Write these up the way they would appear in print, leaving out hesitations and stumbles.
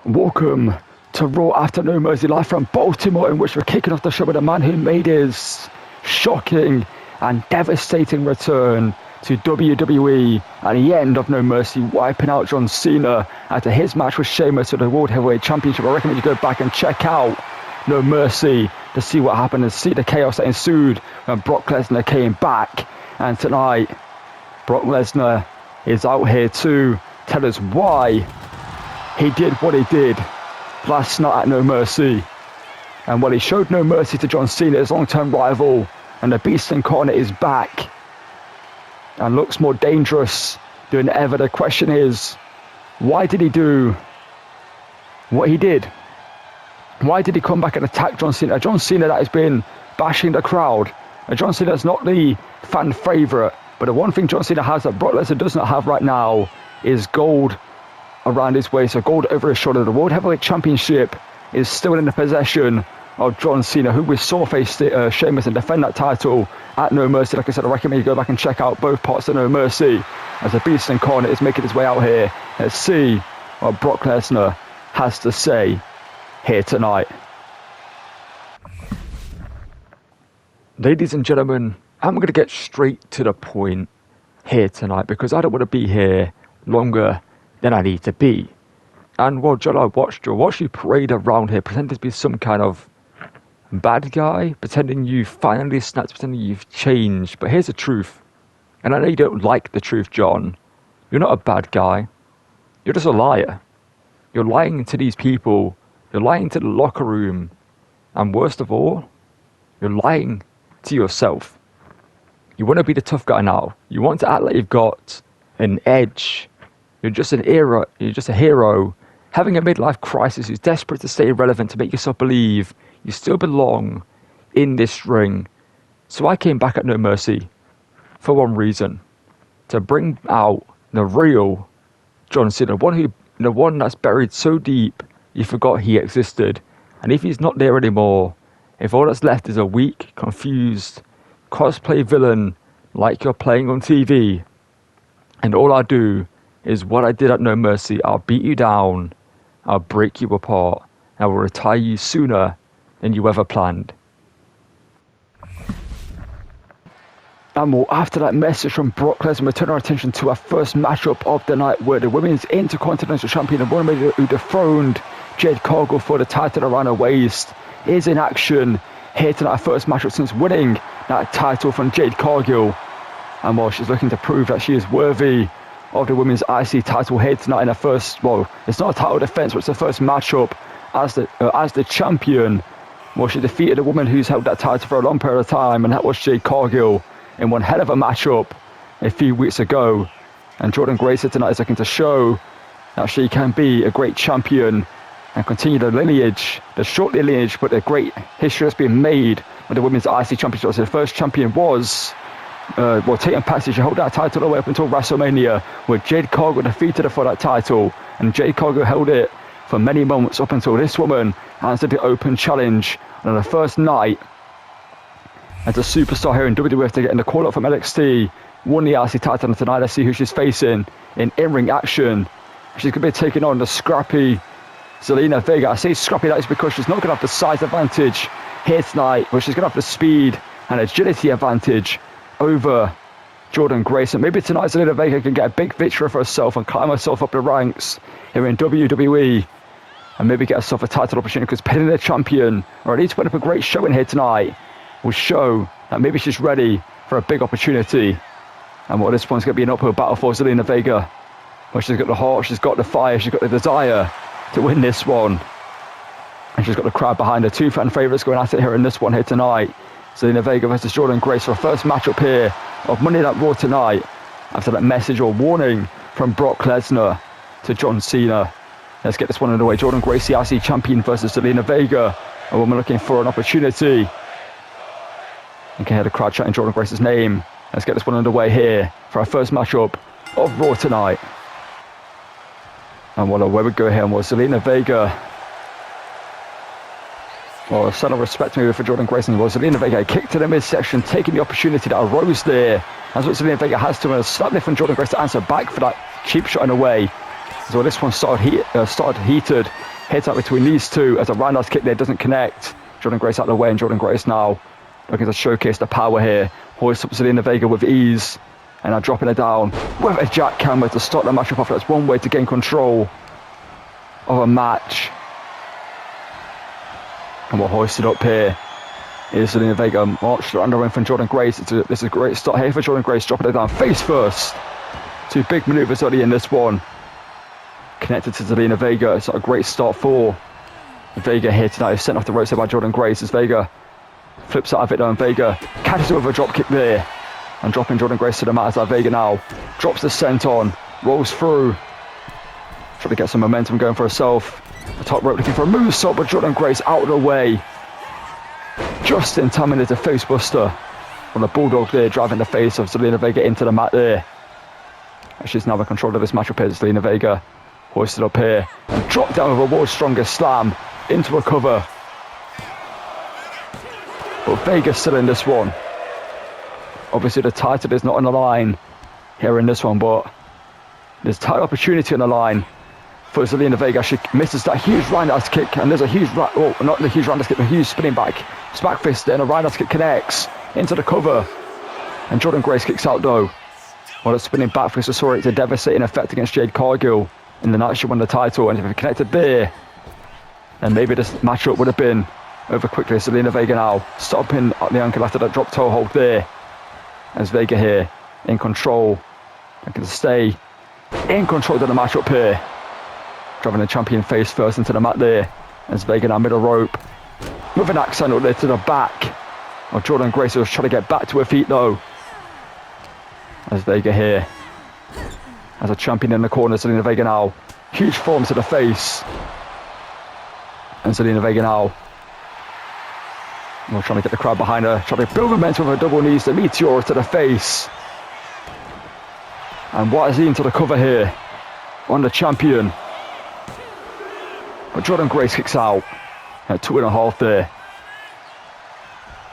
Welcome to Raw After No Mercy, live from Baltimore, in which we're kicking off the show with a man who made his shocking and devastating return to WWE at the end of No Mercy, wiping out John Cena after his match with Sheamus for the World Heavyweight Championship. I recommend you go back and check out No Mercy to see what happened and see the chaos that ensued when Brock Lesnar came back. And tonight, Brock Lesnar is out here to tell us why he did what he did last night at No Mercy. And while he showed no mercy to John Cena, his long-term rival, and the Beast Incarnate is back and looks more dangerous than ever, the question is, why did he do what he did? Why did he come back and attack John Cena? John Cena that has been bashing the crowd. John Cena is not the fan favourite, but the one thing John Cena has that Brock Lesnar does not have right now is gold around his waist, so gold over his shoulder. The World Heavyweight Championship is still in the possession of John Cena, who we saw face Sheamus and defend that title at No Mercy. Like I said, I recommend you go back and check out both parts of No Mercy as the Beast Incarnate is making his way out here. Let's see what Brock Lesnar has to say here tonight. Ladies and gentlemen, I'm going to get straight to the point here tonight because I don't want to be here longer than I need to be. And while I watched you parade around here, pretending to be some kind of bad guy, pretending you finally snapped, pretending you've changed. But here's the truth, and I know you don't like the truth, John. You're not a bad guy. You're just a liar. You're lying to these people. You're lying to the locker room. And worst of all, you're lying to yourself. You want to be the tough guy now. You want to act like you've got an edge. You're just a hero, having a midlife crisis who's desperate to stay relevant, to make yourself believe you still belong in this ring. So I came back at No Mercy for one reason, to bring out the real John Cena, the one that's buried so deep you forgot he existed. And if he's not there anymore, if all that's left is a weak, confused cosplay villain like you're playing on TV, and all I do is what I did at No Mercy, I'll beat you down, I'll break you apart, and I will retire you sooner than you ever planned. And well, after that message from Brock Lesnar, we turn our attention to our first matchup of the night, where the Women's Intercontinental Champion, the woman who dethroned Jade Cargill for the title around her waist, is in action here tonight. Our first matchup since winning that title from Jade Cargill. And while she's looking to prove that she is worthy of the Women's IC title here tonight in her first, well, it's not a title defense, but it's the first matchup as the champion. Well, she defeated a woman who's held that title for a long period of time, and that was Jade Cargill in one hell of a matchup a few weeks ago. And Jordan Grace tonight is looking to show that she can be a great champion and continue the lineage, the short lineage, but the great history that's been made with the Women's IC Championship. So the first champion was Tatum Paxley. She held that title all the way up until WrestleMania, where Jade Cargill defeated her for that title, and Jade Cargill held it for many months up until this woman answered the open challenge on the first night as a superstar here in WWE to get in the call up from NXT, won the IC title, and tonight let's see who she's facing in in-ring action. She's going to be taking on the scrappy Zelina Vega. I say scrappy, that is because she's not going to have the size advantage here tonight, but she's going to have the speed and agility advantage over Jordan Grace. And maybe tonight Zelina Vega can get a big victory for herself and climb herself up the ranks here in WWE and maybe get herself a title opportunity, because pinning the champion, or at least putting up a great showing here tonight, will show that maybe she's ready for a big opportunity. And what this one's going to be an uphill battle for Zelina Vega. Well, she's got the heart, she's got the fire, she's got the desire to win this one. And she's got the crowd behind her. Two fan favourites going at it here in this one here tonight. Zelina Vega versus Jordan Grace for a first matchup here of Monday Night Raw tonight, after that message or warning from Brock Lesnar to John Cena. Let's get this one underway. Jordan Grace, the IC champion, versus Zelina Vega, a woman looking for an opportunity. You can hear the crowd chanting Jordan Grace's name. Let's get this one underway here for our first matchup of Raw tonight. And well, where we go here, well, Zelina Vega, well, a son of respect maybe for Jordan Grace, and well, Zelina Vega kicked to the midsection, taking the opportunity that arose there. That's what Zelina Vega has to, and a slap lift from Jordan Grace to answer back for that cheap shot in a way. So this one started heated. Heads up between these two as a roundhouse kick there doesn't connect. Jordan Grace out of the way, and Jordan Grace now looking to showcase the power here. Hoists up Zelina Vega with ease, and now dropping her down with a jackhammer to start the matchup off. That's one way to gain control of a match. And we're hoisted up here. Here's Zelina Vega, march the underwing from Jordan Grace. This is a great start here for Jordan Grace, dropping it down face first. Two big maneuvers early in this one. Connected to Zelina Vega. It's not a great start for Vega here tonight. Is sent off the ropes here by Jordan Grace as Vega flips out of it though, and Vega catches it with a drop kick there. And dropping Jordan Grace to the mat as Vega now drops the senton, rolls through. Trying to get some momentum going for herself. The top rope looking for a moonsault, but Jordan Grace out of the way. Just in time into the face buster on the Bulldog there, driving the face of Zelina Vega into the mat there. And she's now in control of this matchup here. Zelina Vega hoisted up here and dropped down with a world's strongest slam into a cover. But Vega's still in this one. Obviously the title is not on the line here in this one, but there's title opportunity on the line for Zelina Vega. She misses that huge roundhouse kick, and there's a huge, not the huge roundhouse kick, but a huge spinning back smack fist, and a roundhouse kick connects into the cover. And Jordan Grace kicks out though. While it's spinning back fist, saw it's a devastating effect against Jade Cargill in the night she won the title, and if it connected there, then maybe this matchup would have been over quickly. Zelina Vega now stopping at the ankle after that drop toe hold there. As Vega here in control, looking to stay in control of the matchup here. Driving the champion face first into the mat there. As Vega now middle rope with an accent up there to the back of Jordan Grace, who was trying to get back to her feet though. As Vega here as a champion in the corner. Zelina Vega now huge form to the face, and Zelina Vega now trying to get the crowd behind her, trying to build momentum with her double knees. The meteor to the face, and what is he into the cover here on the champion. But Jordan Grace kicks out at 2.5 there.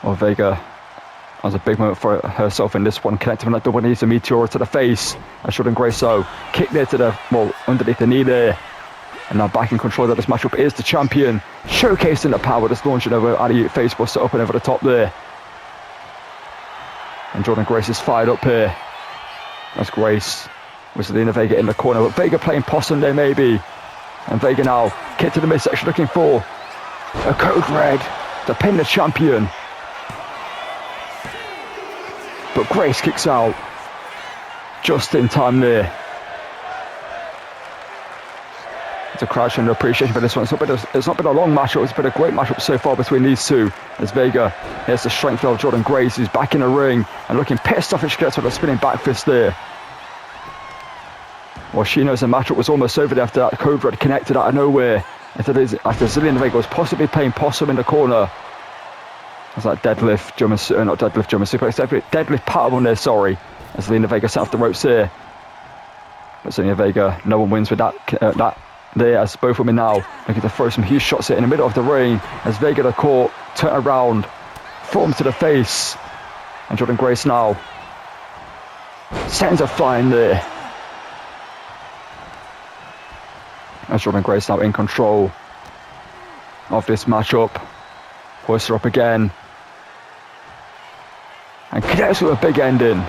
Well, Vega has a big moment for herself in this one, connecting on that double knees, the meteor to the face. And Jordan Grace so kick there to the, underneath the knee there. And now back in control of this matchup is the champion, showcasing the power that's launching over alley face buster up and over the top there. And Jordan Grace is fired up here. That's Grace with Zelina Vega in the corner, but Vega playing possum there maybe. And Vega now kick to the midsection, looking for a code red to pin the champion. But Grace kicks out just in time there. To crowd showing appreciation for this one. It's not been a long matchup. It's been a great matchup so far between these two. As Vega, here's the strength of Jordan Grace, who's back in the ring and looking pissed off as she gets with a spinning back fist there. Well, she knows the matchup was almost over there after that code red connected out of nowhere. After Zelina Vega was possibly playing possum in the corner. That's that deadlift German, not deadlift German suplex, deadlift part on there, sorry. As Zelina Vega set off the ropes here. But Zelina Vega, no one wins with that there, as both women now looking to throw some huge shots here in the middle of the ring. As Vega the court, turn around, form to the face. And Jordan Grace now sends a flying there. As Jordan Grace now in control of this matchup. Hoists her up again. And connects with a big ending.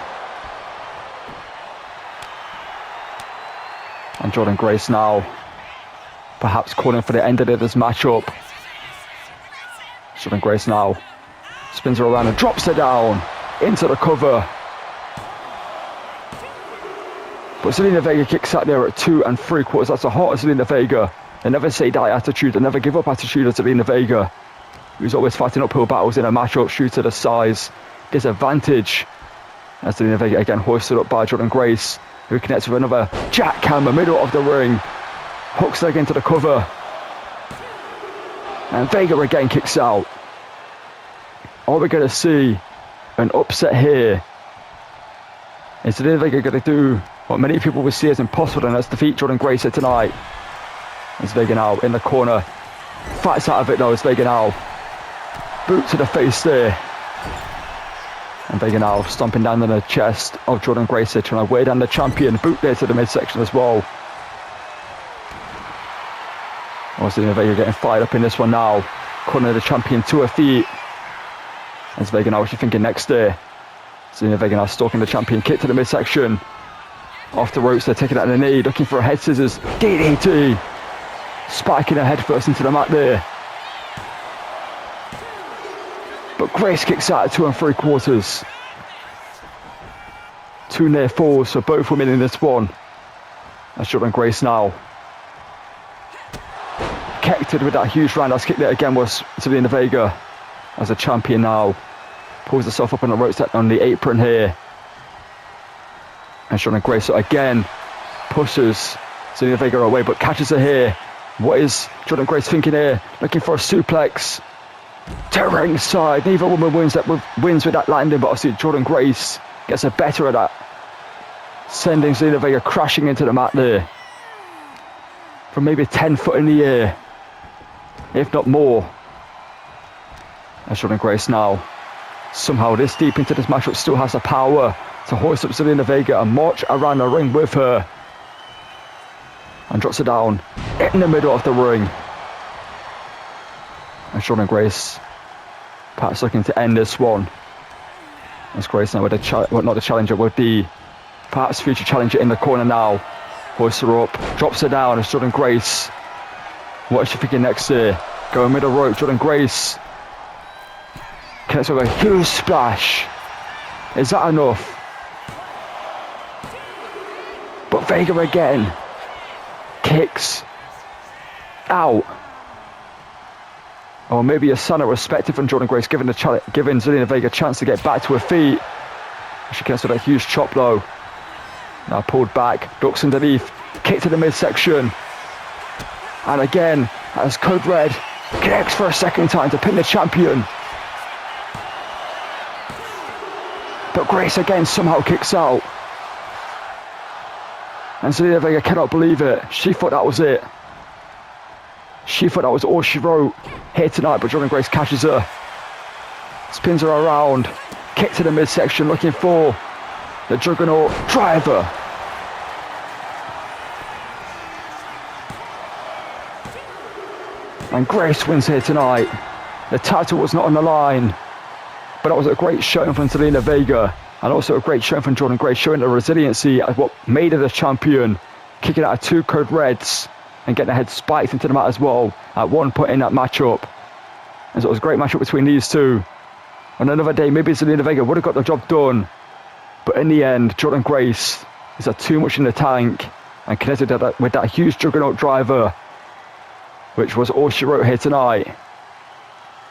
And Jordan Grace now perhaps calling for the end of this matchup. Jordan Grace now spins her around and drops her down into the cover. But Zelina Vega kicks out there at 2 3/4. That's the heart of Zelina Vega. They never say die attitude, they never give up attitude of Zelina Vega, who's always fighting uphill battles in a matchup due to the size disadvantage. As Zelina Vega again hoisted up by Jordan Grace, who connects with another jackhammer middle of the ring. Hooks leg into the cover. And Vega again kicks out. Are we going to see an upset here? Is Zelina Vega going to do what many people would see as impossible, and that's defeat Jordan Grace here tonight? As Vega now in the corner fights out of it though, as Vega now boot to the face there. And Vega now stomping down on the chest of Jordan Grace here, trying to weigh down the champion. Boot there to the midsection as well. Zelina Vega getting fired up in this one now. Calling the champion to her feet. As Vega now, what's she thinking next there? Zelina Vega now stalking the champion. Kick to the midsection. Off the ropes, they're taking out the knee. Looking for a head scissors. DDT. Spiking her head first into the mat there. But Grace kicks out at 2 3/4. 2 near falls for both women in this one. That's Jordaynne Grace now. Connected with that huge roundhouse kick there again was Zelina Vega. As a champion now. Pulls herself up on the ropes on the apron here. And Jordaynne Grace again pushes Zelina Vega away but catches her here. What is Jordaynne Grace thinking here? Looking for a suplex. To ringside. Neither woman wins with that landing, but obviously Jordaynne Grace gets a better of that. Sending Zelina Vega crashing into the mat there. From maybe 10 foot in the air. If not more. And Jordaynne Grace now. Somehow this deep into this matchup still has the power to hoist up Zelina Vega and march around the ring with her. And drops her down in the middle of the ring. And Jordaynne Grace perhaps looking to end this one. As Grace now with not the challenger, with the perhaps future challenger in the corner now. Hoists her up, drops her down as Jordaynne Grace. What is she thinking next here? Going middle rope, Jordaynne Grace. Connects with a huge splash. Is that enough? But Vega again. Kicks. Out. Or maybe a sign of respect from Jordaynne Grace, giving Zelina Vega a chance to get back to her feet. She connects with a huge chop low. Now pulled back, ducks underneath, kick to the midsection. And again, as Code Red connects for a second time to pin the champion. But Grace again somehow kicks out. And Zelina Vega cannot believe it. She thought that was it. She thought that was all she wrote here tonight, but Jordaynne Grace catches her. Spins her around. Kick to the midsection, looking for the Juggernaut driver. And Grace wins here tonight. The title was not on the line, but that was a great showing from Zelina Vega, and also a great showing from Jordaynne Grace, showing the resiliency of what made her the champion, kicking out of 2 Code Reds and getting her head spiked into the mat as well at one point in that matchup. And so it was a great matchup between these two. On another day, maybe Zelina Vega would have got the job done, but in the end, Jordaynne Grace is had too much in the tank and connected with that huge Juggernaut driver, which was all she wrote here tonight.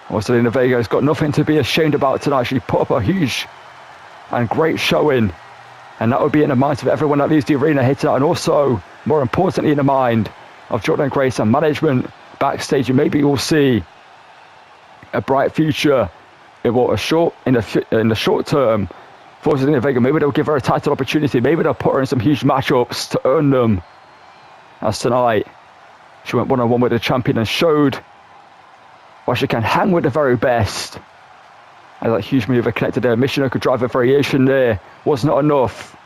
Well, Zelina Vega has got nothing to be ashamed about tonight. She put up a huge and great showing, and that would be in the minds of everyone that leaves the arena here tonight, and also, more importantly, in the mind of Jordaynne Grace and management backstage. And maybe we'll see a bright future in the short term for Zelina Vega. Maybe they'll give her a title opportunity. Maybe they'll put her in some huge matchups to earn them. As tonight, she went one-on-one with the champion and showed why she can hang with the very best. And that huge maneuver connected there. Missionary could drive a variation there. Was not enough.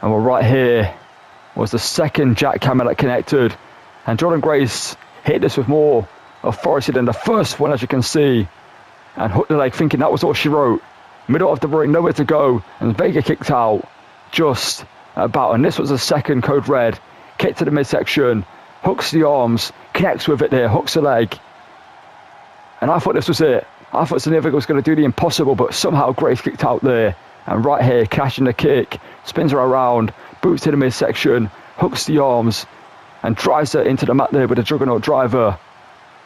And we're right here. Was the second jackhammer that connected. And Jordaynne Grace hit this with more authority than the first one, as you can see. And hooked the leg, thinking that was all she wrote. Middle of the ring, nowhere to go. And Vega kicked out just about. And this was the second Code Red. Kick to the midsection. Hooks the arms. Connects with it there. Hooks the leg. And I thought this was it. I thought Zelina Vega was going to do the impossible, but somehow Grace kicked out there. And right here, cashing the kick. Spins her around. Boots to the midsection. Hooks the arms. And drives her into the mat there with a Juggernaut driver.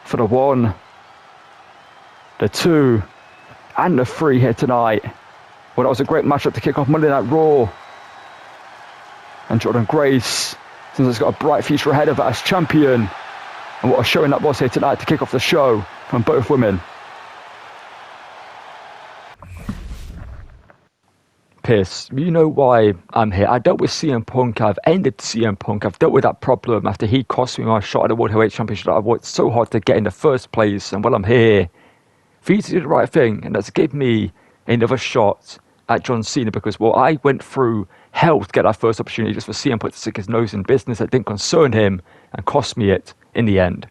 For the 1, the 2, and the 3 here tonight. Well, that was a great matchup to kick off Monday Night Raw. And Jordaynne Grace seems like she's got a bright future ahead of her as champion. And what a showing that was here tonight to kick off the show from both women. Pierce, you know why I'm here. I dealt with CM Punk. I've ended CM Punk. I've dealt with that problem after he cost me my shot at the World Heavyweight Championship that I worked so hard to get in the first place. And while I'm here, for you to do the right thing, and that's give me another shot at John Cena, because, well, I went through hell to get that first opportunity just for CM Punk to stick his nose in business that didn't concern him and cost me it. in the end.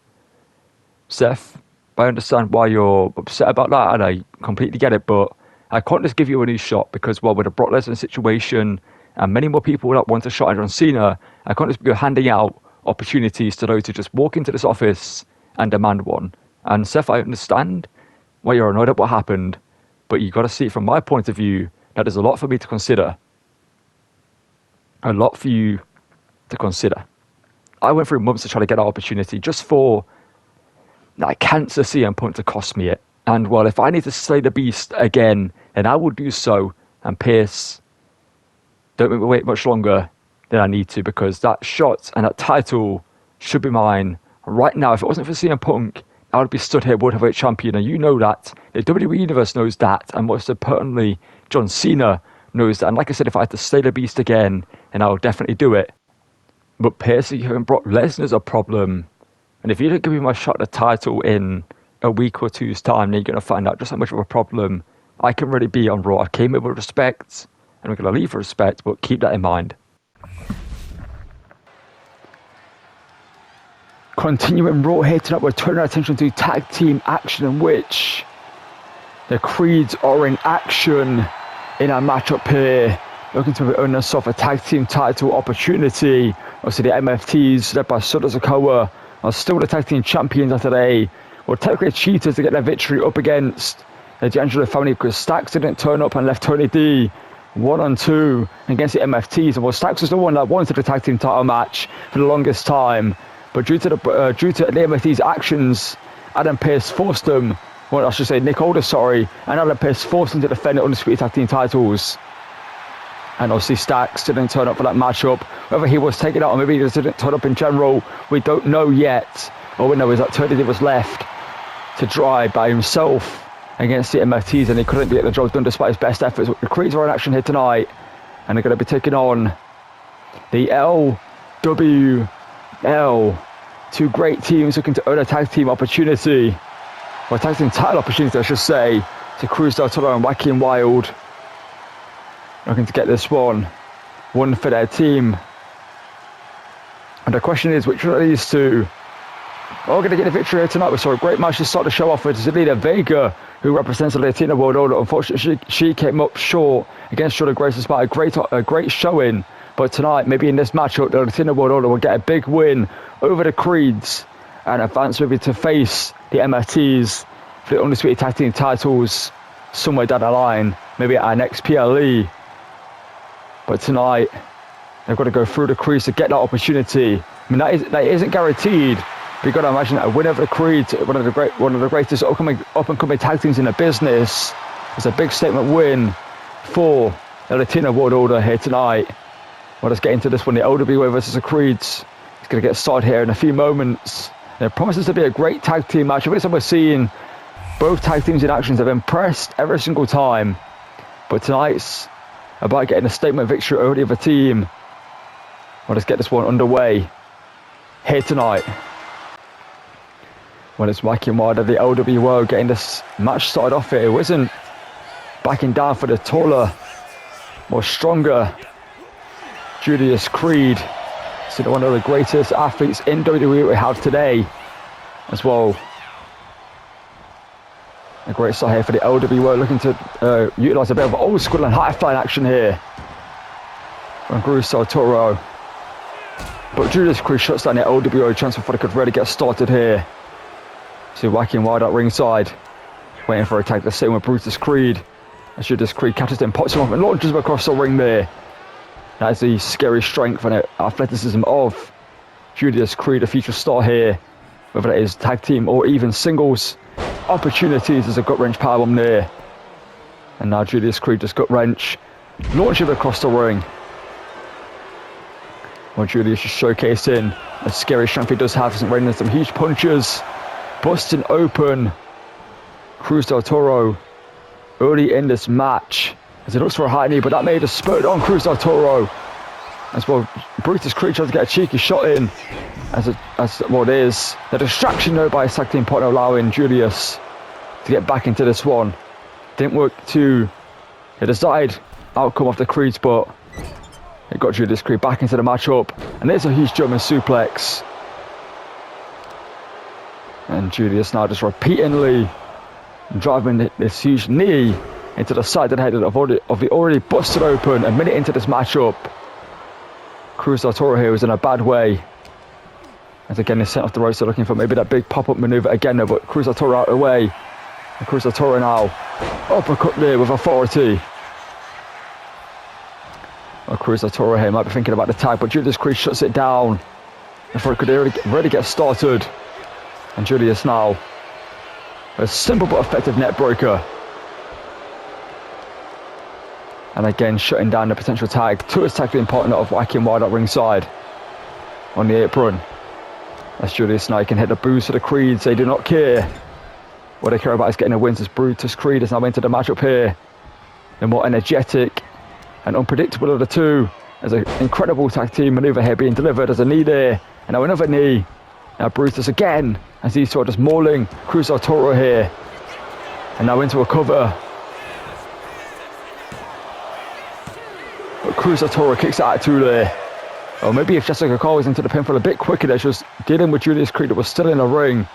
Seth, I understand why you're upset about that, and I completely get it, but I can't just give you a new shot because, well, with a Brock Lesnar situation and many more people that want a shot at John Cena, I can't just be handing out opportunities to those who just walk into this office and demand one. And Seth, I understand why you're annoyed at what happened, but you got to see it from my point of view that there's a lot for me to consider. A lot for you to consider. I went through months to try to get that opportunity just for that cancer CM Punk to cost me it. And well, if I need to slay the beast again, then I will do so. And Pierce, don't make me wait much longer than I need to, because that shot and that title should be mine right now. If it wasn't for CM Punk, I would be stood here World Heavyweight Champion, and you know that. The WWE Universe knows that, and most importantly, John Cena knows that. And like I said, if I had to slay the beast again, then I would definitely do it. But Pierce and Brock Lesnar's a problem. And if you don't give me my shot at the title in a week or two's time, then you're going to find out just how much of a problem I can really be on Raw. I came in with respect, and I'm going to leave with respect, but keep that in mind. Continuing Raw here tonight, we're turning our attention to tag team action, in which the Creeds are in action in our matchup here, looking to earn themselves a tag team title opportunity. Obviously, the MFTs, led by Soda Sikoa, are still the tag team champions after they were technically cheaters to get their victory up against the D'Angelo family, because Stacks didn't turn up and left Tony D 1-on-2 against the MFTs. And well, Stacks was the one that wanted the tag team title match for the longest time, but due to the MFT's actions, Adam Pearce forced them. Well, I should say Nick Aldis, sorry, and Adam Pearce forced them to defend the undisputed tag team titles. And obviously Stacks didn't turn up for that matchup. Whether he was taken out or maybe he just didn't turn up in general, we don't know yet. All we know is that Tony D was left to dry by himself against the MFTs, and he couldn't get the job done despite his best efforts. The Creeds are in action here tonight, and they're going to be taking on the LWL. Two great teams looking to earn a tag team opportunity, or a tag team title opportunity, I should say, to Cruz Del Toro and Wacky and Wild. Looking to get this one for their team. And the question is, which one of these two are going to get a victory here tonight? We saw a great match to start the show off with Zelina Vega, who represents the Latina World Order. Unfortunately, she came up short against Jordan Grace despite a great showing. But tonight, maybe in this matchup, the Latina World Order will get a big win over the Creeds and advance maybe to face the MFTs for the undisputed tag team titles somewhere down the line, maybe at our next PLE. But tonight, they've got to go through the Creeds to get that opportunity. I mean, that isn't guaranteed. But you've got to imagine that a win over the Creeds, one of the greatest up and coming tag teams in the business, is a big statement win for the Latino World Order here tonight. Well, let's get into this one. The LWA versus the Creeds. It's going to get started here in a few moments. And it promises to be a great tag team match. Every time we're seeing both tag teams in action, they've impressed every single time. But tonight's about getting a statement victory over the other team. Well, let's get this one underway here tonight. Well, it's Wacky and Wild of the LWO getting this match started off here. It wasn't backing down for the taller, more stronger Julius Creed. So one of the greatest athletes in WWE we have today as well. A great start here for the LWO, looking to utilise a bit of old school and high flying action here from Cruz Del Toro. But Julius Creed shuts down the LWO chance before they could really get started here. See Wacky and Wild at ringside, waiting for a tag. The same with Brutus Creed. As Julius Creed catches him, pops him off and launches him across the ring there. That is the scary strength and athleticism of Julius Creed, a future star here, whether that is tag team or even singles opportunities. There's a gut wrench powerbomb there. And now Julius Creed just gut wrench, launch him across the ring. Well, Julius is showcasing the scary strength he does have, isn't raining some huge punches, busting open Cruz Del Toro early in this match. As he looks for a high knee, but that made a spurt on Cruz Del Toro. As well, Brutus Creed tries to get a cheeky shot in. As what is the distraction though by his tag team partner, allowing Julius to get back into this one. Didn't work to the desired outcome of the Creeds, but it got Julius Creed back into the matchup. And there's a huge German suplex. And Julius now just repeatedly driving this huge knee into the side of the head of the already busted open a minute into this matchup. Cruz del Toro here was in a bad way. As again, he's sent off the ropes, so looking for maybe that big pop-up maneuver again, though, but Cruz del Toro out of the way. And Cruz del Toro now uppercut there with authority. Well, Cruz del Toro here might be thinking about the tag, but Julius Creed shuts it down before it could really get started. And Julius now, a simple but effective net breaker. And again, shutting down the potential tag to his tag team partner of Whacking Wild at ringside on the apron. As Julius now can hit the boost for the Creeds, they do not care. What they care about is getting a win. As Brutus Creed has now entered the matchup here. The more energetic and unpredictable of the two. There's an incredible tag team maneuver here being delivered. There's a knee there, and now another knee. Now Brutus again, as these two are just mauling Cruz del Toro here. And now into a cover. But Cruz del Toro kicks out at two there. Or maybe if Jessica Cole was into the pinfall a bit quicker there, she was dealing with Julius Creed that was still in the ring.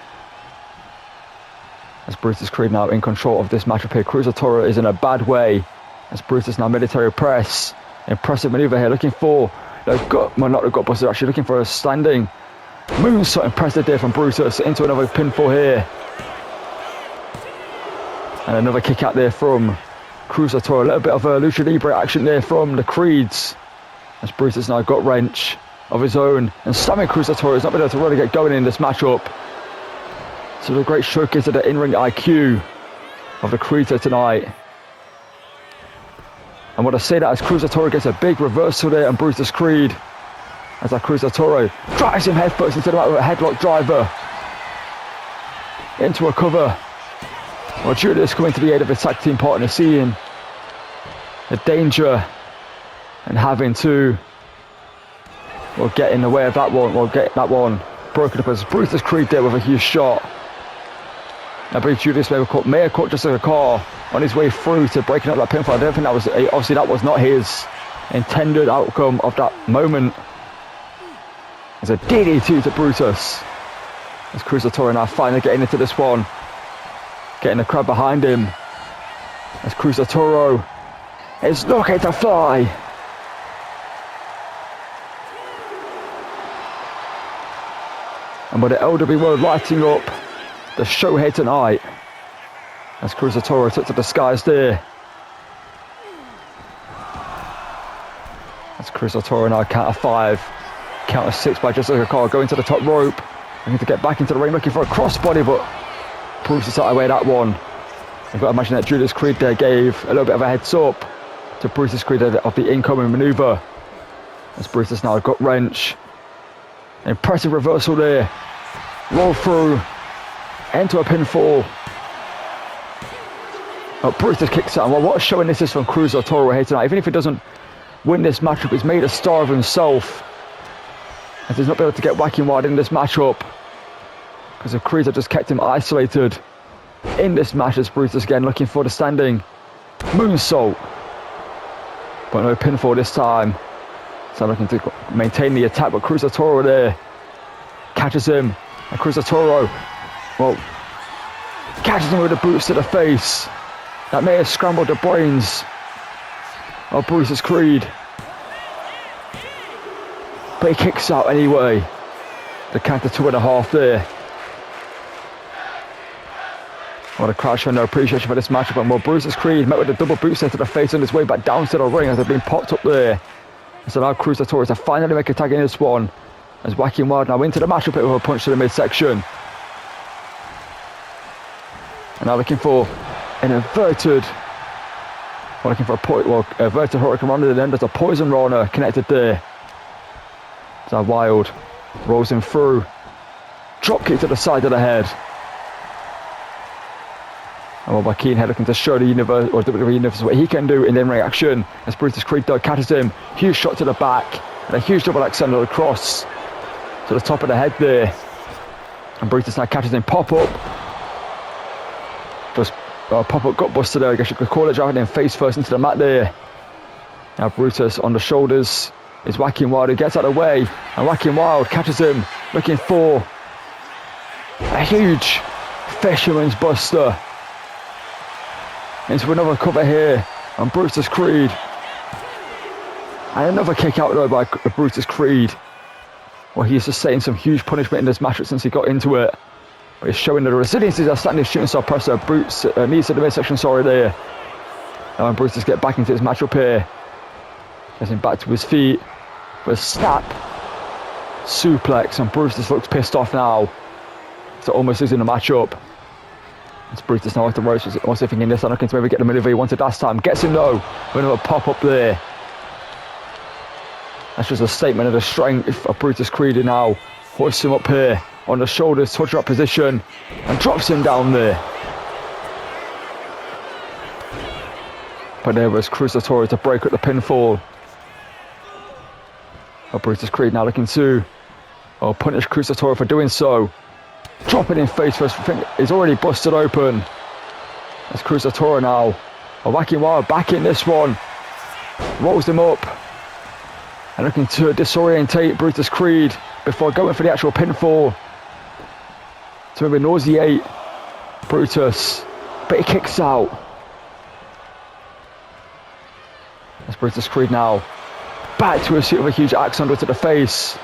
As Brutus Creed now in control of this matchup here. Cruz del Toro is in a bad way. As Brutus now military press. Impressive maneuver here, looking for the gut, well not the gut buster, actually looking for a standing moonsault. Impressive there from Brutus into another pinfall here. And another kick out there from Cruz del Toro. A little bit of a lucha libre action there from the Creeds. As Brutus now got wrench of his own and slamming Cruz del Toro has not been able to really get going in this matchup. So a great showcase of the in-ring IQ of the Creeds here tonight. And what I say that as Cruz del Toro gets a big reversal there on Brutus Creed. As that Cruz del Toro drives him head first instead of a headlock driver. Into a cover. Well, Julius coming to the aid of his tag team partner, seeing the danger and having to get in the way of that one. Get that one broken up as Brutus Creed there with a huge shot. I believe Julius may have caught just like a car on his way through to breaking up that pinfall. I don't think that was, obviously that was not his intended outcome of that moment. It's a DDT to Brutus. As Cruz del Toro now finally getting into this one. Getting the crowd behind him. As Cruz del Toro is looking to fly. And with the LW World lighting up the show here tonight. As Cruz del Toro took to the skies there. As Cruz del Toro now count of 5. Count of 6 by Jessica Cole going to the top rope. Looking to get back into the ring, looking for a crossbody, but Brutus out away that one. You've got to imagine that Julius Creed there gave a little bit of a heads up to Brutus Creed of the incoming maneuver. As Brutus now got wrench. Impressive reversal there. Roll through. Into a pinfall. Oh, Brutus kicks out. Well, what a showing this is from Cruz del Toro here tonight. Even if he doesn't win this matchup, he's made a star of himself. As he's not been able to get Whacking Wild in this matchup. Because the Creeds have just kept him isolated in this match. As Brutus again looking for the standing moonsault. But no pinfall this time. So looking to maintain the attack, but Cruz del Toro there catches him. And Cruz del Toro, well, catches him with the boots to the face. That may have scrambled the brains of Brutus Creed. But he kicks out anyway. The count of 2.5 there. Well, the crowd showing their appreciation for this matchup. And well, Brutus Creed met with a double boot set to the face on his way back down to the ring as they've been popped up there. So now Cruz del Toro to finally make a tag in this one. As Whacking Wild now into the matchup with a punch to the midsection. And now looking for an inverted, looking for a inverted Hurricane Rana. Then there's a Poison Rana connected there. So Wild rolls him through. Drop kick to the side of the head. And well, Joaquin here looking to show the universe, or WWE Universe, what he can do in the in-ring action. As Brutus Creed though catches him. Huge shot to the back. And a huge double accented across to the top of the head there. And Brutus now catches him pop up. Just pop up gut buster there, I guess you could call it, driving him face first into the mat there. Now Brutus on the shoulders is Whacking Wild, who gets out of the way. And Whacking Wild catches him, looking for A huge Fisherman's Buster. Into another cover here on Brutus Creed. And another kick out though by Brutus Creed. Well, he's sustained some huge punishment in this match since he got into it. But he's showing the resilience of standing shooting star presser. Brutus knees to the midsection, there. Now when Brutus get back into his matchup here. Gets him back to his feet. With a snap. Suplex, and Brutus looks pissed off now. So almost losing the matchup. It's Brutus now off the ropes. Also thinking this, I'm looking to maybe get the maneuver he wanted last time. Gets him though. With another pop up there. That's just a statement of the strength of Brutus Creed now. Hoists him up here on the shoulders, touch up position, and drops him down there. But there was Cruciatore to break up the pinfall. Brutus Creed now looking to punish Cruciatore for doing so. Dropping in face first. He's already busted open. That's Cruciatore now. Whacking Wild back in this one. Rolls him up. And looking to disorientate Brutus Creed before going for the actual pinfall. To maybe nauseate Brutus. But he kicks out. That's Brutus Creed now. Back to a suit of a huge axe under to the face.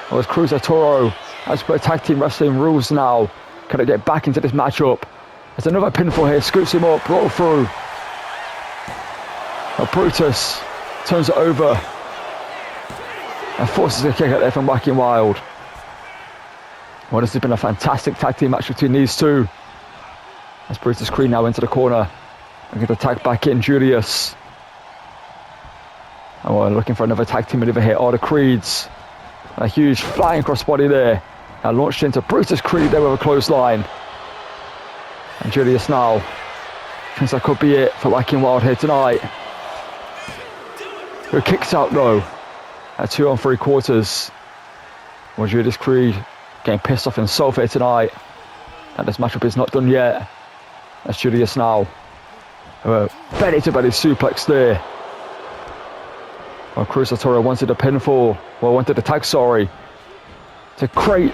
It was Cruciatore. As per tag team wrestling rules now. Can I get back into this matchup? There's another pinfall here. Scoots him up. Roll through. Brutus turns it over. And forces a kick out there from Whacking Wild. Well, this has been a fantastic tag team match between these two. As Brutus Creed now into the corner. Looking to tag back in Julius. And we're looking for another tag team maneuver here. All the Creeds. And a huge flying crossbody there. Now launched into Brutus Creed there with a clothesline. And Julius now thinks that could be it for Whacking Wild here tonight. Who kicks out though at 2 3/4. Well, Julius Creed getting pissed off himself here tonight. And this matchup is not done yet. That's Julius now. Belly to belly suplex there. Well, Cruciatore wanted a pinfall. Well, wanted a tag, to create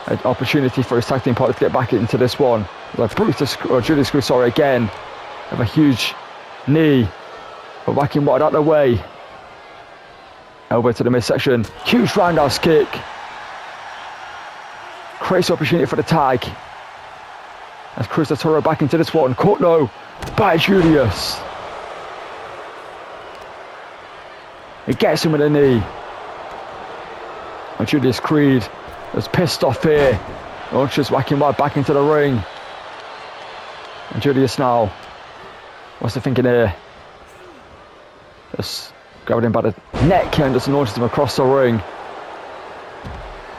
an opportunity for his tag team partner to get back into this one. Like Brutus or Julius Creed, again. Have a huge knee. But Whacking Wild out of the way. Elbow to the midsection. Huge roundhouse kick. Creates opportunity for the tag. As Cruciatore back into this one. Caught low by Julius. He gets him with a knee. And Julius Creed was pissed off here. Launches Whacking Wild back into the ring. And Julius now. What's he thinking here? Just grabbing him by the neck and just launches him across the ring.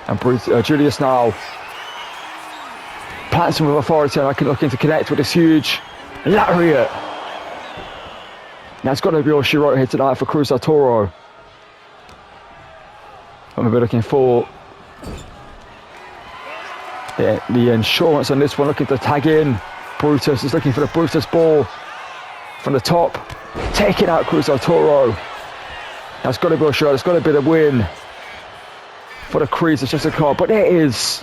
And Julius now plants him with authority and looking to connect with this huge lariat. That's got to be all she wrote here tonight for Cruciatore. I'm looking for the insurance on this one, looking to tag in. Brutus is looking for the Brutus ball from the top, taking out Cruciatore. That's got to be a shot. It's got to be the win for the Creeds. It's just a card, but there is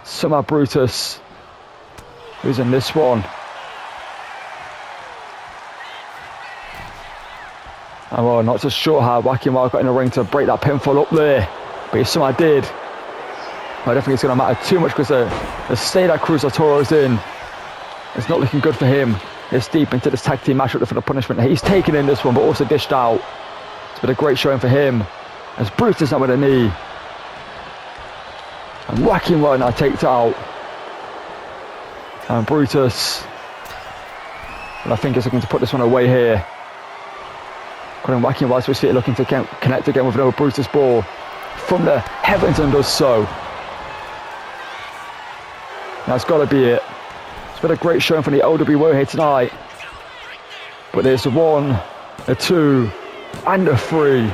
somehow Brutus who's in this one. And well, not so sure how Whacking Wild got in the ring to break that pinfall up there, but he somehow did. I don't think it's going to matter too much because the state that Cruciatore's in, it's not looking good for him. It's deep into this tag team matchup for the punishment. He's taken in this one, but also dished out. It's been a great showing for him. As Brutus now with a knee. And Whacking Wild now takes it out. And Brutus, and I think is looking to put this one away here. Whacking Wild to his feet, looking to connect again with another Brutus ball from the heavens, and does so. That's got to be it. It's been a great showing from the LWO here tonight. But there's a 1, a 2, and a 3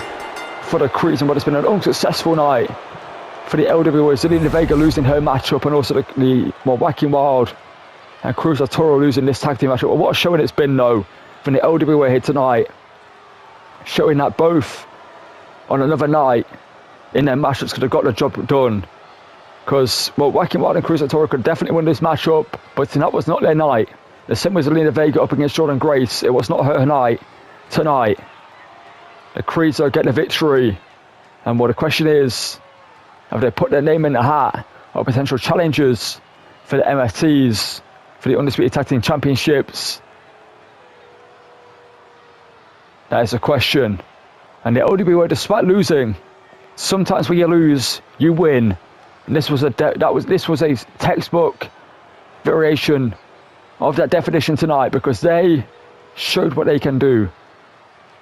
for the Creeds, and what has been an unsuccessful night for the LWO. Zelina Vega losing her matchup, and also the Whacking Wild and Cruciatore losing this tag team matchup. Well, what a showing it's been though from the LWO here tonight. Showing that both on another night in their matchups could have got the job done. Because, well, Joaquin Wilde and Cruz Toro could definitely win this matchup, but tonight was not their night. The same as Zelina Vega up against Jordynne Grace. It was not her night tonight. The Creeds are getting a victory. And well, the question is, have they put their name in the hat of potential challengers for the MFTs, for the Undisputed Tag Team Championships? That is a question. And the only way, despite losing, sometimes when you lose, you win. And this was a textbook variation of that definition tonight, because they showed what they can do.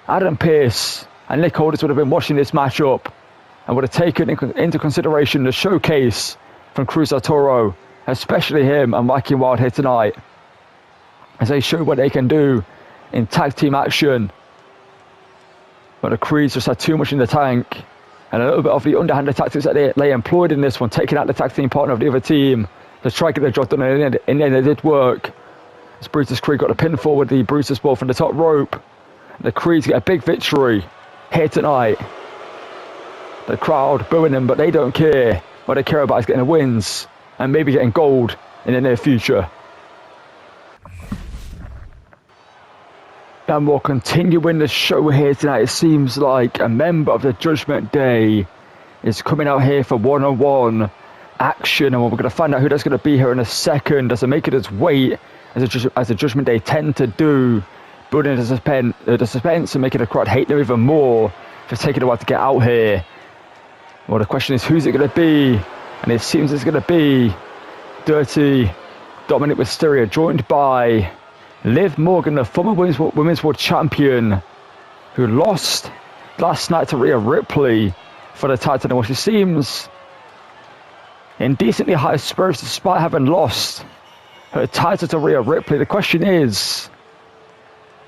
Adam Pearce and Nick Aldis would have been watching this matchup and would have taken into consideration the showcase from Cruz del Toro, especially him and Joaquin Wilde here tonight, as they showed what they can do in tag team action. But the Creeds just had too much in the tank, and a little bit of the underhanded tactics that they employed in this one, taking out the tag team partner of the other team to try to get the job done, and in the end it did work. As Brutus Creed got the pinfall with the Brutus ball from the top rope. The Creeds get a big victory here tonight. The crowd booing them, but they don't care. What they care about is getting the wins and maybe getting gold in the near future. And we'll continue the show here tonight. It seems like a member of the Judgment Day is coming out here for one-on-one action, and we're going to find out who that's going to be here in a second, as they make it its weight, as the Judgment Day tend to do, building the suspense and making the crowd hate them even more for taking a while to get out here. Well, the question is, who's it going to be? And it seems it's going to be Dirty Dominic Mysterio, joined by Liv Morgan, the former Women's World Champion, who lost last night to Rhea Ripley for the title, which seems in decently high spirits despite having lost her title to Rhea Ripley. The question is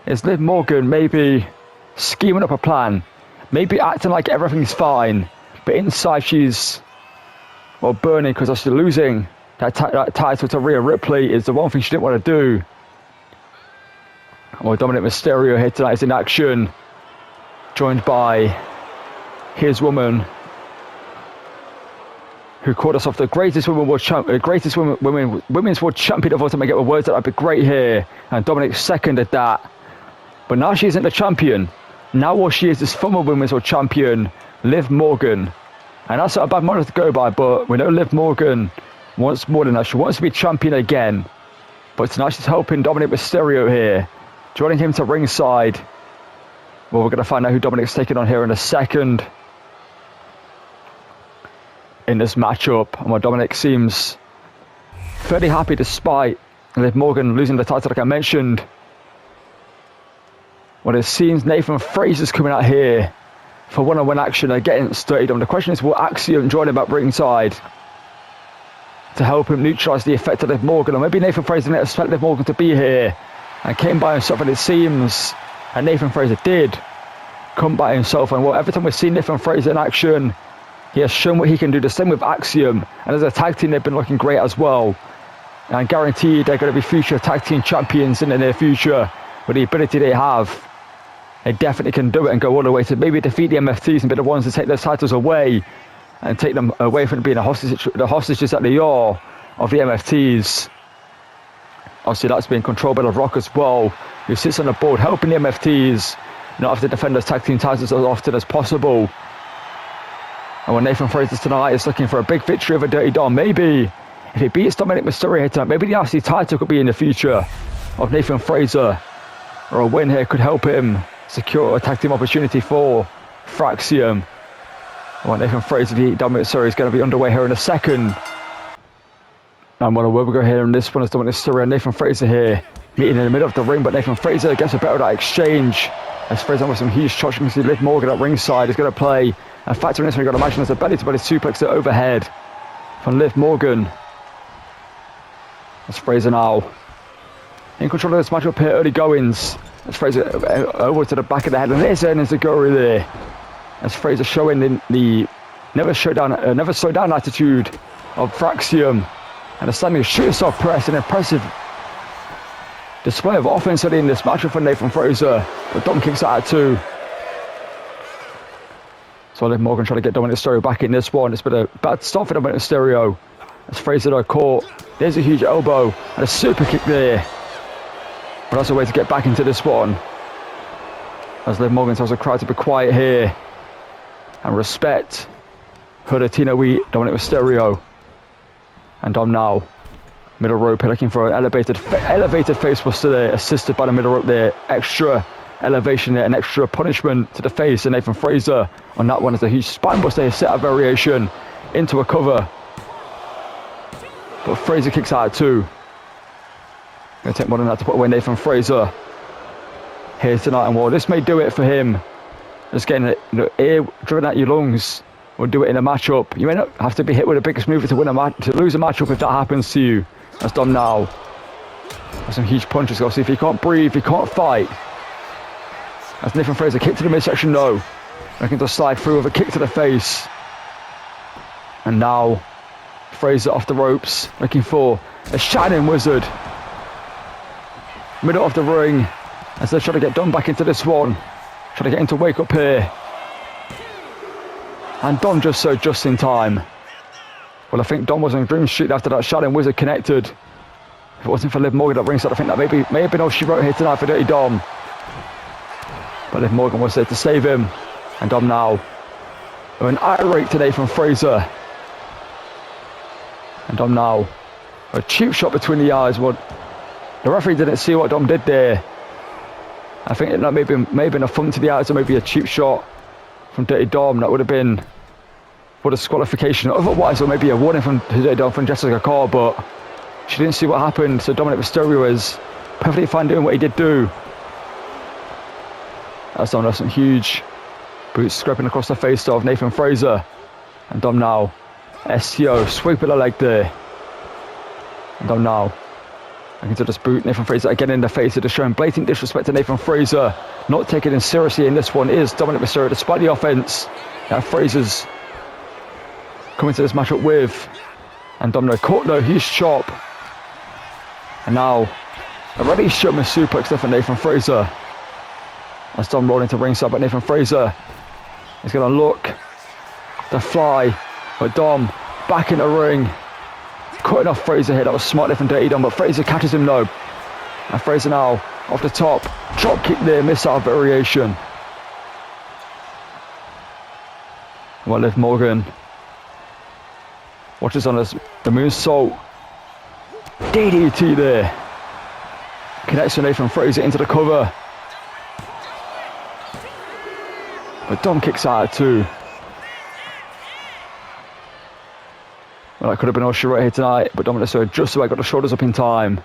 Liv Morgan maybe scheming up a plan, maybe acting like everything's fine, but inside she's burning, because after losing that title to Rhea Ripley is the one thing she didn't want to do. Well, Dominic Mysterio here tonight is in action, joined by his woman, who called us off the greatest women's world champion of all time. I get the words that I'd be great here, and Dominic seconded that. But now she isn't the champion. Now what she is former women's world champion, Liv Morgan. And that's not a bad moniker to go by, but we know Liv Morgan wants more than that. She wants to be champion again. But tonight she's helping Dominic Mysterio here, joining him to ringside. Well, we're going to find out who Dominic's taking on here in a second in this matchup. And while Dominic seems fairly happy despite Liv Morgan losing the title, like I mentioned, well, it seems Nathan Fraser's coming out here for one-on-one action against Dirty Dom. The question is, will Axiom join him at ringside to help him neutralise the effect of Liv Morgan? Or maybe Nathan Fraser didn't expect Liv Morgan to be here and came by himself, and it seems, and Nathan Fraser did come by himself. And well, every time we've seen Nathan Fraser in action, he has shown what he can do. The same with Axiom, and as a tag team they've been looking great as well, and guaranteed they're going to be future tag team champions in the near future. With the ability they have, they definitely can do it and go all the way to maybe defeat the MFTs and be the ones to take those titles away and take them away from being the hostages that they are of the MFTs. Obviously that's being controlled by The Rock as well, who sits on the board helping the MFTs not have to defend those tag team titles as often as possible. And when Nathan Fraser tonight is looking for a big victory over Dirty Dom, maybe if he beats Dominic Mysterio here tonight, maybe the RC title could be in the future of Nathan Fraser, or a win here could help him secure a tag team opportunity for Fraxium. Well, Nathan Fraser v Dominic Mysterio is going to be underway here in a second. And what we'll go here in this one is Dominic Mysterio and Nathan Fraser here meeting in the middle of the ring, but Nathan Fraser gets a better of that exchange as Fraser with some huge shots. You can see Liv Morgan at ringside is going to play and factor in this one. You've got to imagine there's a belly to belly suplex to overhead from Liv Morgan. That's Fraser now in control of this matchup here, early goings. As Fraser over to the back of the head, and there's an Enziguri there. As Fraser showing the never slow down attitude of Fraxium, and a standing shooter soft press, an impressive display of offense in this matchup for Nathan Fraser. But Dom kicks out at 2. So Liv Morgan trying to get Dominic Mysterio back in this one. It's been a bad start for Dominic Mysterio. As Fraser though caught. There's a huge elbow and a super kick there. But that's a way to get back into this one. As Liv Morgan tells the crowd to be quiet here. And respect her Latino Wheat, Dominic Mysterio. And Dom now. Middle rope, looking for an elevated facebuster there. Assisted by the middle rope there. Extra elevation there, an extra punishment to the face. And Nathan Fraser on that one is a huge spinebuster, set up variation into a cover. But Fraser kicks out at 2. Gonna take more than that to put away Nathan Fraser here tonight. And well, this may do it for him. Just getting air driven out your lungs will do it in a matchup. You may not have to be hit with the biggest mover to win a match, to lose a matchup if that happens to you. That's done now. That's some huge punches. Go see if he can't breathe, he can't fight. That's Nathan Fraser, kick to the midsection, no. Looking to slide through with a kick to the face. And now Fraser off the ropes, looking for a shining wizard. Middle of the ring, as they're trying to get Dom back into this one. Trying to get him to wake up here. And Dom just in time. Well, I think Dom was on Dream Street after that Shining Wizard connected. If it wasn't for Liv Morgan at ringside, I think that may have been all she wrote here tonight for Dirty Dom. But Liv Morgan was there to save him. And Dom now. An irate today from Fraser. And Dom now. A cheap shot between the eyes. Well, the referee didn't see what Dom did there. I think that may have been a thumb to the eyes or maybe a cheap shot from Dirty Dom. That would have been for disqualification. Otherwise, or maybe a warning from Dirty Dom from Jessica Carr, but she didn't see what happened. So Dominic Mysterio is perfectly fine doing what he did do. That's Dom. That's some huge boots scraping across the face of Nathan Fraser. And Dom now. STO, sweep of the leg there. And Dom now. Looking to just boot Nathan Fraser again in the face. It is showing blatant disrespect to Nathan Fraser. Not taking him seriously in this one is Dominic Mysterio, despite the offense that Fraser's coming to this matchup with. And Dominic caught the huge chop. And now already Sherman suplex there for Nathan Fraser. As Dom rolling to ringside, but Nathan Fraser is going to look to fly. But Dom back in the ring. Cutting off Fraser here. That was smart there from Dirty Dom, but Fraser catches him though. And Fraser now off the top. Drop kick there, missile variation. Well, Liv Morgan watches on us the moonsault. DDT there. Connects to Nathan Fraser into the cover. But Dom kicks out at 2. Well, that could have been all she wrote here tonight, but Dominic Mysterio just about got the shoulders up in time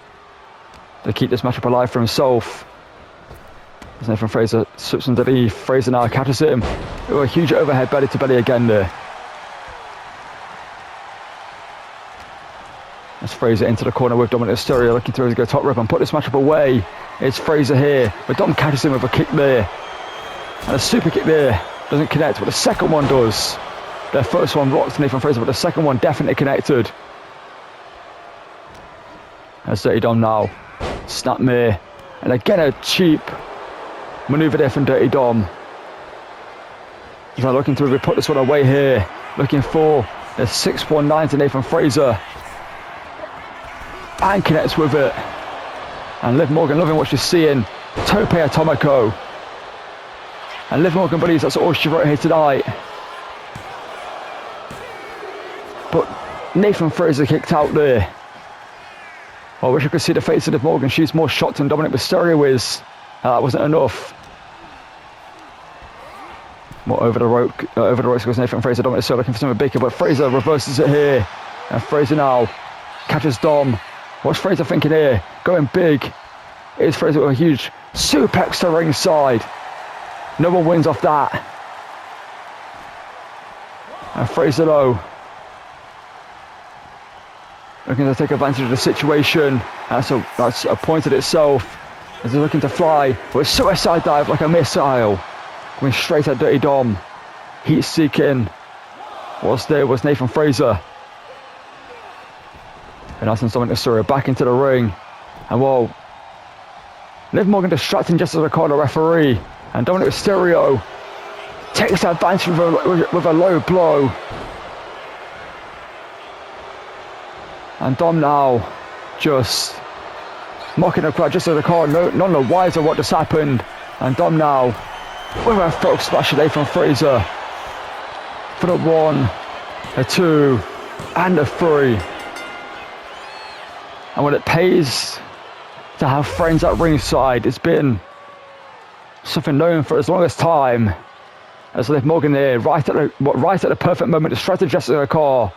to keep this matchup alive for himself. As Nathan Fraser slips underneath, Fraser now catches him. Oh, a huge overhead belly to belly again there. As Fraser into the corner with Dominic Mysterio, looking to go top rope and put this matchup away. It's Fraser here, but Dom catches him with a kick there. And a super kick there. Doesn't connect, but the second one does. Their first one rocked Nathan Fraser, but the second one definitely connected. As Dirty Dom now. Snapmare. And again a cheap manoeuvre there from Dirty Dom. He's now looking to put this one away here. Looking for the 619 to Nathan Fraser. And connects with it. And Liv Morgan loving what she's seeing. Tope Atomico. And Liv Morgan believes that's all she wrote here tonight. But Nathan Fraser kicked out there. I wish I could see the face of Liv Morgan. She's more shocked than Dominic Mysterio is. That wasn't enough. More over the ropes goes Nathan Fraser. Dominic Mysterio looking for something bigger, but Fraser reverses it here. And Fraser now catches Dom. What's Fraser thinking here? Going big. Is Fraser with a huge suplex to ringside. No one wins off that. And Fraser though, looking to take advantage of the situation. That's a point in itself. As he's looking to fly with a suicide dive like a missile. Going straight at Dirty Dom. Heat seeking. What's there was Nathan Fraser. And that's Dominic Mysterio back into the ring. And whoa. Liv Morgan distracting just as a corner referee. And Dominic Mysterio takes advantage with a low blow. And Dom now just mocking the crowd just as the crowd none the wiser what just happened. And Dom now with a frog splash today from Fraser for the 1, a 2, and a 3. And when it pays to have friends at ringside, it's been something known for as long as time. As Liv Morgan there, right at the perfect moment, to strategize in the car,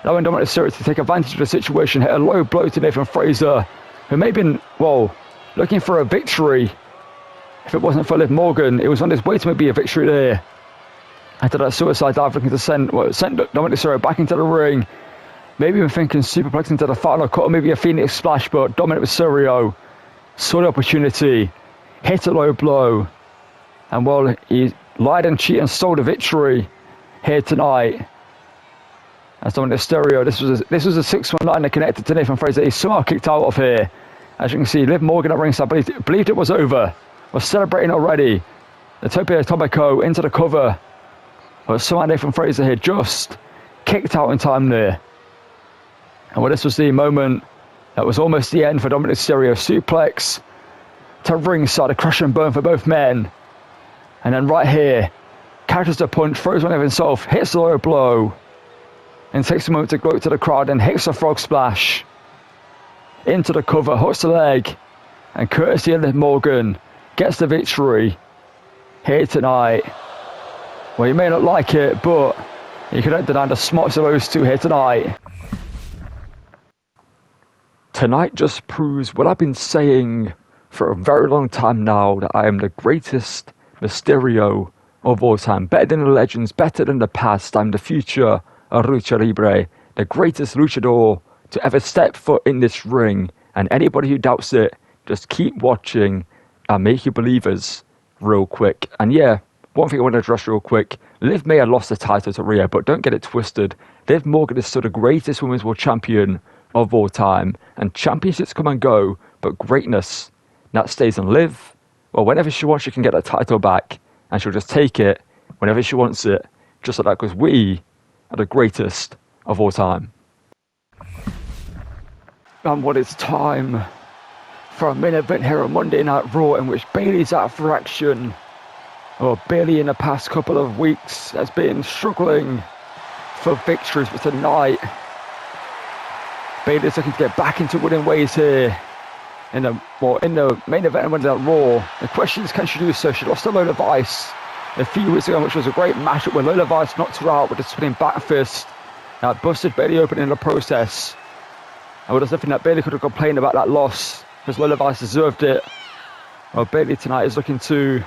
allowing Dominic Mysterio to take advantage of the situation, hit a low blow to Nathan Fraser, who may have been, well, looking for a victory. If it wasn't for Liv Morgan, it was on his way to maybe a victory there. After that suicide dive, looking to send Dominic Mysterio back into the ring. Maybe even thinking superplex into the final cut, or maybe a Phoenix splash, but Dominic Mysterio saw the opportunity, hit a low blow, and well, he lied and cheated and stole the victory here tonight. As Dominic Mysterio, this was a 619 that connected to Nathan Fraser. He somehow kicked out of here. As you can see, Liv Morgan at ringside believed it was over. Was celebrating already. The Tope Atomico into the cover. But somehow Nathan Fraser here just kicked out in time there. And well, this was the moment that was almost the end for Dominic Mysterio. Suplex to ringside, a crush and burn for both men. And then right here, catches the punch, throws one of himself, hits the low blow, and takes a moment to gloat to the crowd and hits a frog splash into the cover, hooks the leg, and courtesy of Liv Morgan gets the victory here tonight. Well, you may not like it, but you cannot deny the smarts of those two here tonight. Tonight just proves what I've been saying for a very long time now, that I am the greatest Mysterio of all time. Better than the legends, better than the past. I'm the future of Lucha Libre, the greatest luchador to ever step foot in this ring. And anybody who doubts it, just keep watching and make you believers real quick. And yeah, one thing I want to address real quick. Liv may have lost the title to Rhea, but don't get it twisted. Liv Morgan is still the greatest women's world champion of all time. And championships come and go, but greatness, that stays on Liv. Well, whenever she wants, she can get that title back, and she'll just take it whenever she wants it, just like that, because we are the greatest of all time. And what it's time for a main event here on Monday Night Raw, in which Bayley's out for action. Well, Bayley in the past couple of weeks has been struggling for victories, but tonight Bayley's looking to get back into winning ways here. In the main event when they're Raw, the question is, can she do so? She lost to Lola Vice a few weeks ago, which was a great matchup where Lola Vice knocked her out with a spinning back fist. That busted Bayley open in the process. And there's nothing that Bayley could have complained about that loss, because Lola Vice deserved it. Well, Bayley tonight is looking to,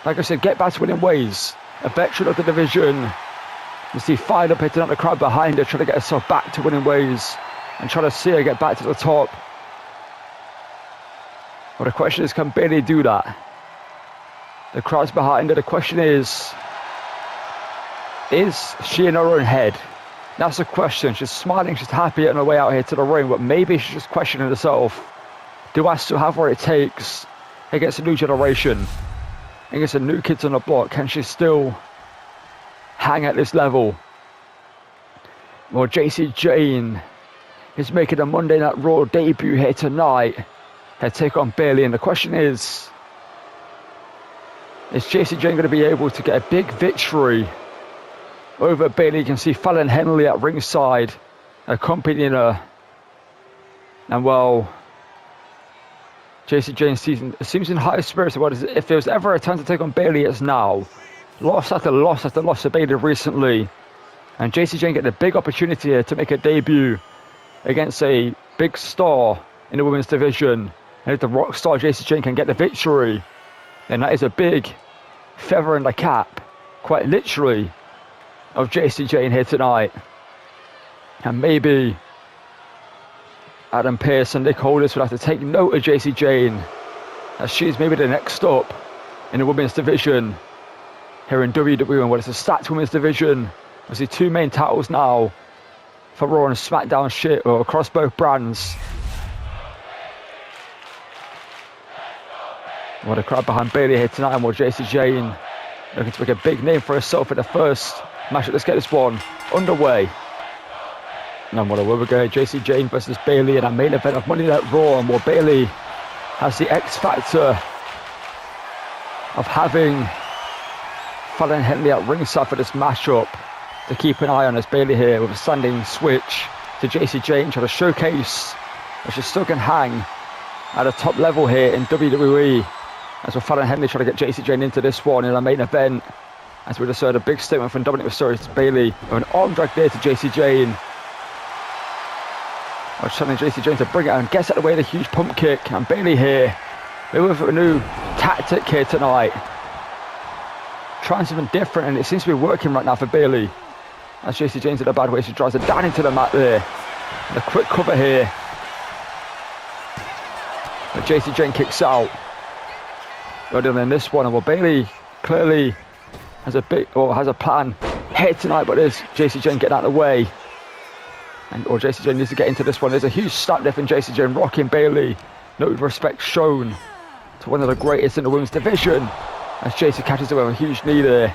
like I said, get back to winning ways. A veteran of the division. You see fired up, hitting out the crowd behind her, trying to get herself back to winning ways and trying to see her get back to the top. Well, the question is, can Bayley do that? The crowd's behind her. The question is she in her own head? That's the question. She's smiling, she's happy on her way out here to the ring, but maybe she's just questioning herself. Do I still have what it takes against a new generation? Against the new kids on the block? Can she still hang at this level? Well, JC Jane is making a Monday Night Raw debut here tonight. Her take on Bayley, and the question is JC Jane going to be able to get a big victory over Bayley? You can see Fallon Henley at ringside accompanying her. And well, JC Jane seems in high spirits about it. If there was ever a time to take on Bayley, it's now. Loss after loss after loss to Bayley recently. And JC Jane getting a big opportunity here to make a debut against a big star in the women's division. And if the rock star JC Jane can get the victory, then that is a big feather in the cap, quite literally, of JC Jane here tonight. And maybe Adam Pearce and Nick Aldis will have to take note of JC Jane, as she's maybe the next stop in the women's division here in WWE. And what it's a stacked women's division. We see two main titles now for Raw and SmackDown or across both brands. What a crowd behind Bayley here tonight, and JC Jane Looking to make a big name for herself in the first matchup. Let's get this one underway. And what a way we go. JC Jane versus Bayley in our main event of Monday Night Raw. And Bayley has the X factor of having Fallon Henley at ringside for this matchup to keep an eye on, as Bayley here with a standing switch to JC Jane, trying to showcase that she still can hang at a top level here in WWE. As we're Fallon Henley trying to get JC Jane into this one in our main event. As we just heard a big statement from Dominic Mysterio to Bayley with an arm drag there to JC Jane. I was telling JC Jane to bring it out and gets out of the way of the huge pump kick. And Bayley here with a new tactic here tonight. Trying something different, and it seems to be working right now for Bayley. As JC Jane's in a bad way, she drives it down into the mat there. And a quick cover here. But JC Jane kicks out. Rather than this one, and Bayley clearly has a plan here tonight, but there's JC Jane getting out of the way. And JC Jane needs to get into this one. There's a huge snap there from JC Jane, rocking Bayley. No respect shown to one of the greatest in the women's division. As JC catches her with a huge knee there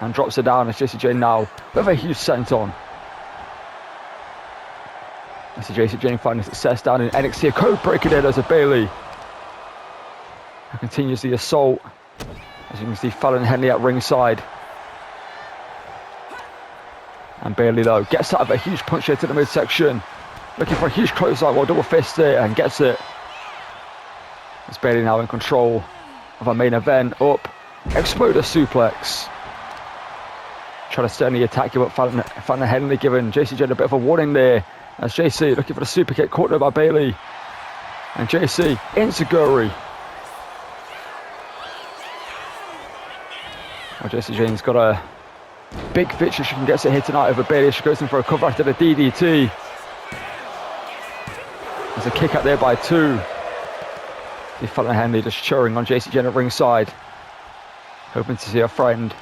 and drops her down, as JC Jane now with a huge senton. As JC Jane finding success down in NXT. A code breaker there, there's a Bayley. And continues the assault. As you can see, Fallon Henley at ringside. And Bayley though gets out of a huge punch here to the midsection. Looking for a huge clothesline, double fist there, and gets it. As Bayley now in control of our main event. Up, exploder suplex. Trying to sternly attack you, but Fallon Henley giving JC Jane a bit of a warning there. As JC looking for the super kick, caught there by Bayley. And JC insecurity. Well, JC Jane's got a big victory. She can get it here tonight over Bayley. She goes in for a cover after the DDT. There's a kick out there by two. Fallon Henley just cheering on JC Jane at ringside, hoping to see her friend,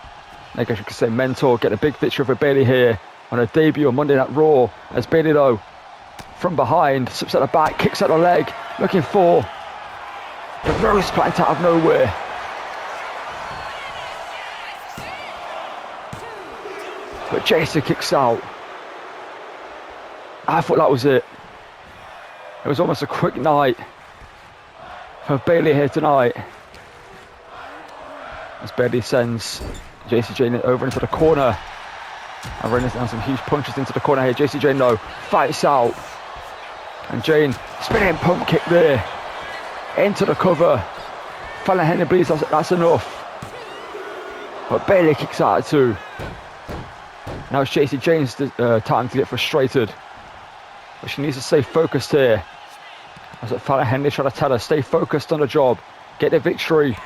I guess you could say mentor, get a big victory over Bayley here on her debut on Monday Night Raw. As Bayley though, from behind, slips at the back, kicks out the leg, looking for the rose plant out of nowhere. But JC kicks out. I thought that was it. It was almost a quick night for Bayley here tonight. As Bayley sends JC Jane over into the corner and runs down some huge punches into the corner here. JC Jane though fights out, and Jane spinning pump kick there into the cover. Fallon Henley believes that's enough, but Bayley kicks out at two. Now it's JC Jane's time to get frustrated, but she needs to stay focused here. As Fallon Henley trying to tell her, stay focused on the job, get the victory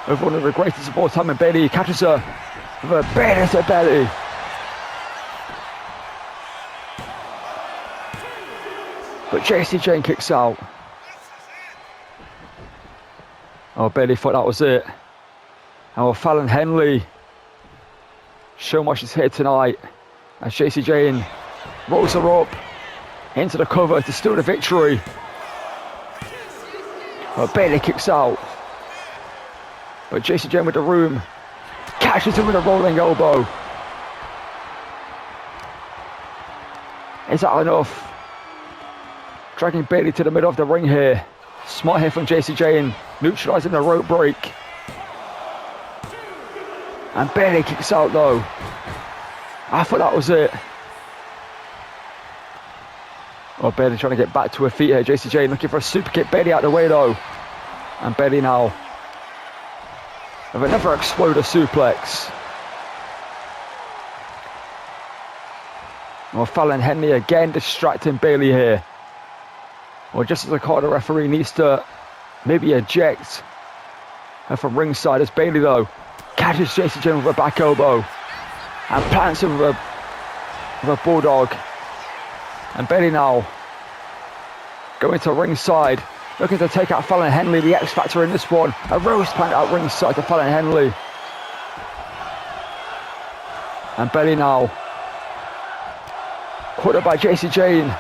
over one of the greatest of all time. And Bayley catches her with a Bayley to belly. But JC Jane kicks out. Bayley thought that was it. And Fallon Henley showing why she's here tonight. As JC Jane rolls her up into the cover to steal the victory. Bayley kicks out, but JC Jane with the room catches him with a rolling elbow. Is that enough? Dragging Bayley to the middle of the ring here. Smart here from JC Jane, neutralising the rope break. And Bayley kicks out though. I thought that was it. Bayley trying to get back to her feet here. JC Jane looking for a super kick. Bayley out of the way though. And Bayley now with another exploder suplex. Fallon Henley again distracting Bayley here. Just as the corner referee needs to maybe eject her from ringside, as Bayley though catches JC Jane with a back elbow and plants him with a bulldog. And Bayley now going to ringside, looking to take out Fallon Henley, the X Factor in this one. A rose plant out ringside to Fallon Henley. And Bayley now caught up by JC Jane.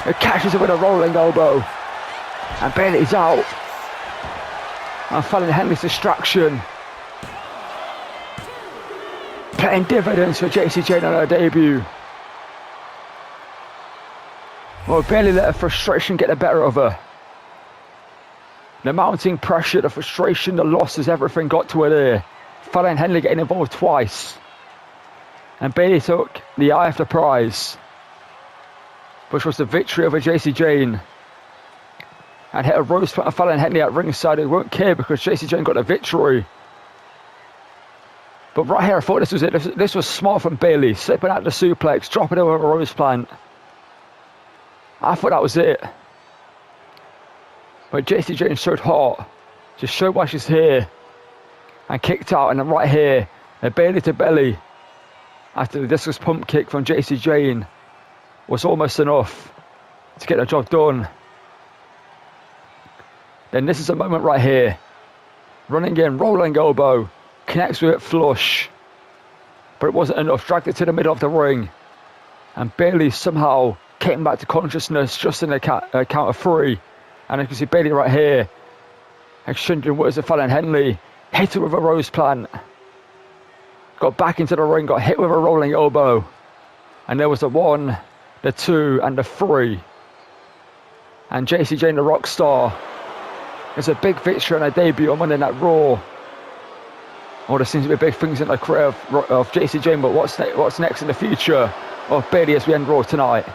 It catches her with a rolling elbow. And Bayley's out. And Fallon Henley's distraction paying dividends for Jacy Jayne on her debut. Well, Bayley let her frustration get the better of her. The mounting pressure, the frustration, the losses, everything got to her there. Fallon and Henley getting involved twice. And Bayley took the eye of the prize, which was the victory over Jacy Jayne. And hit a rose plant of Fallon and Henley at ringside, who won't care because Jacy Jayne got the victory. But right here, I thought this was it. This was smart from Bayley, slipping out the suplex, dropping over a rose plant. I thought that was it. But Jacy Jayne showed heart, just showed why she's here, and kicked out, and then right here, a Bayley to belly after the discus pump kick from Jacy Jayne was almost enough to get the job done. Then this is a moment right here, running in, rolling elbow, connects with it flush, but it wasn't enough, dragged it to the middle of the ring, and Bayley somehow came back to consciousness just in the count of 3. And you can see Bayley right here, exchanging words with Fallon Henley, hit her with a rose plant, got back into the ring, got hit with a rolling elbow, and there was the 1, the 2, and the 3. And Jacy Jayne, the rock star, is a big victory on her debut on Monday Night Raw. Oh, there seems to be big things in the career of Jacy Jayne, but what's next in the future of Bayley as we end Raw tonight?